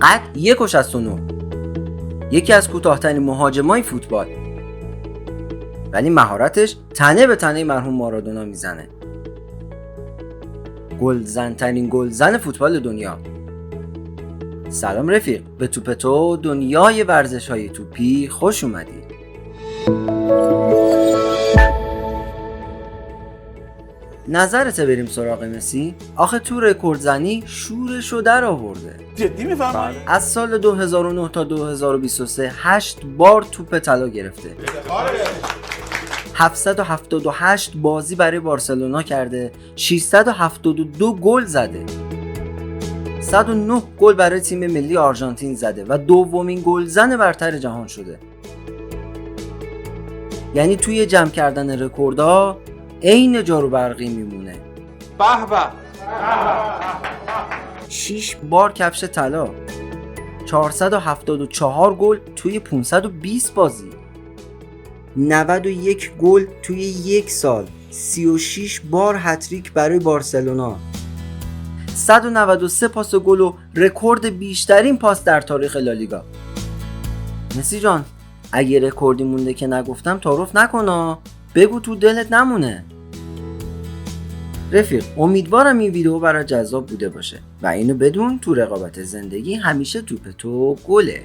قد 1.69، یکی از کوتاه‌ترین مهاجمای فوتبال، ولی مهارتش تنه به تنه مرحوم مارادونا میزنه. گلزن‌ترین گلزن فوتبال دنیا. سلام رفیق، به توپ تو دنیای ورزش‌های توپی خوش اومدی. نظرته بریم سراغ مسی؟ آخه تو رکوردزنی شورشو در آورده. جدی میفهمی؟ از سال 2009 تا 2023 8 بار توپ طلا گرفته. 778 بازی برای بارسلونا کرده، 672 گل زده. 109 گل برای تیم ملی آرژانتین زده و دومین گلزن برتر جهان شده. یعنی توی جمع کردن رکوردها عین جارو برقی میمونه. به به. 6 بار کفش طلا، 474 گل توی 520 بازی، 91 گل توی یک سال، 36 بار هتریک برای بارسلونا، 193 پاس گل و رکورد بیشترین پاس در تاریخ لالیگا. مسی جان، اگه رکوردی مونده که نگفتم تعارف نکن، بگو تو دلت نمونه. رفیق، امیدوارم این ویدیو برای جذاب بوده باشه و اینو بدون تو رقابت زندگی همیشه توپ تو گله.